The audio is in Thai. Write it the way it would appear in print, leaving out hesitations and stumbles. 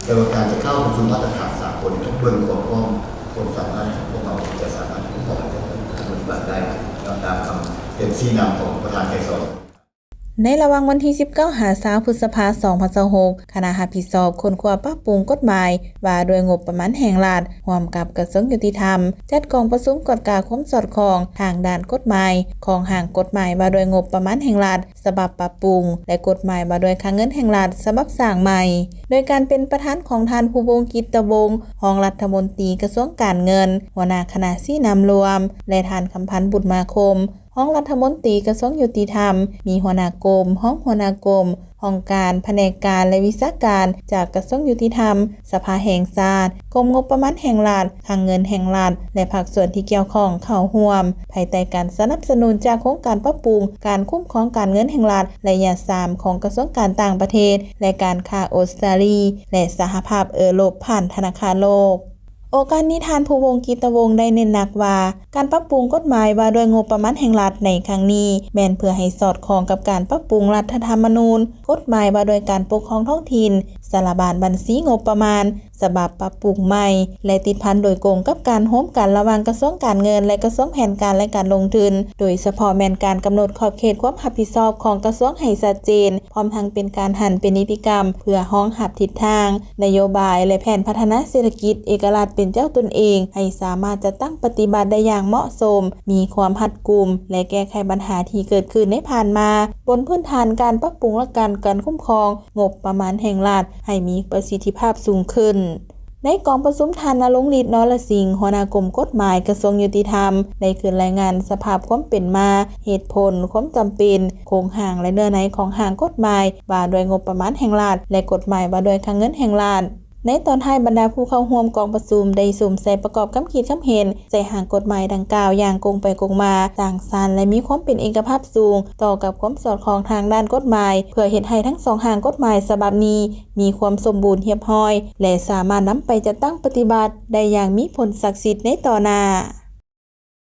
แต่ว่าการจะเข้าสู่มาตรฐานสากลต้องเบิ่งความสามารถของพวกเราจะสามารถที่จะปฏิบัติได้ตามคำเป็นชี้นำของประธานไกรสอนในระหว่างวันที่19 พฤษภาคม 2026 คณะรับผิดชอบค้นคว้าปรับปรุงกฎหมายว่าด้วยงบประมาณแห่งรัฐร่วมกับกระทรวงยุติธรรมจัดกองประชุมกฎกาความสอดคล้องทางด้านกฎหมายของห่างกฎหมายว่าด้วยงบประมาณแห่งรัฐฉบับปรับปรุงและกฎหมายว่าด้วยค่าเงินแห่งรัฐฉบับสร้างใหม่โดยการเป็นประธานของท่านภูวงศ์กิตตวงศ์รองรัฐมนตรีกระทรวงการเงินหัวหน้าคณะชี้นำรวมและท่านคำพันธ์บุตรมาคมห้องรัฐมนตรีกระทรวงยุติธรรมมีหัวหน้ากรมห้องหัวหน้ากรมห้องการแผนกการและวิชาการจากกระทรวงยุติธรรมสภาแห่งชาติกรมงบประมาณแห่งรัฐคลังเงินแห่งรัฐและภาคส่วนที่เกี่ยวข้องเข้าร่วมภายใต้การสนับสนุนจากโครงการปรับปรุงการคุ้มครองการเงินแห่งรัฐระยะ3ของกระทรวงการต่างประเทศและการค้าออสเตรเลียและสหภาพยุโรปผ่านธนาคารโลกโอกาสนี้ท่านภูวงศ์กิตตวงศ์ได้เน้นหนักว่าการปรับปรุงกฎหมายว่าด้วยงบประมาณแห่งรัฐในครั้งนี้แม่นเพื่อให้สอดคล้องกับการปรับปรุงรัฐธรรมนูญกฎหมายว่าด้วยการปกครองท้องถิ่นสารบบัญชีงบประมาณฉบับปรับปรุงใหม่และติดพันโดยกงกับการร่วมกันระหว่างกระทรวงการเงินและกระทรวงแผนการและการลงทุนโดยเฉพาะแม่นการกำหนดขอบเขตความรับผิดชอบของกระทรวงให้ชัดเจนพร้อมทั้งเป็นการหันเป็นนิติกรรมเพื่อห้องหับทิศทางนโยบายและแผนพัฒนาเศรษฐกิจเอกราชเป็นเจ้าตนเองให้สามารถจะตั้งปฏิบัติได้อย่างเหมาะสมมีความรัดกุมและแก้ไขปัญหาที่เกิดขึ้นในผ่านมาบนพื้นฐานการปรับปรุงและการคุ้มครองงบประมาณแห่งรัฐให้มีประสิทธิภาพสูงขึ้นในกองประชุมท่านณรงค์ฤทธิ์ นรสิงห์หัวหน้ากรมกฎหมายกระทรวงยุติธรรมได้ขึ้นรายงานสภาพความเป็นมาเหตุผลความจำเป็นโครงห่างและเนื้อในของห่างกฎหมายว่าด้วยงบประมาณแห่งรัฐและกฎหมายว่าด้วยค่าเงินแห่งรัฐในตอนท้ายบรรดาผู้เข้าร่วมกองประชุมได้สุ่มใส่ประกอบคำคิดคำเห็นใจห่างกฎหมายดังกล่าวอย่างกงไปกงมาต่างสรรและมีความเป็นเอกภาพสูงต่อกับความสอดคล้องทางด้านกฎหมายเพื่อเฮ็ดให้ทั้งสองห่างกฎหมายฉบับนี้มีความสมบูรณ์เรียบร้อยและสามารถนำไปจัดตั้งปฏิบัติได้อย่างมีผลศักดิ์สิทธิ์ในต่อหน้า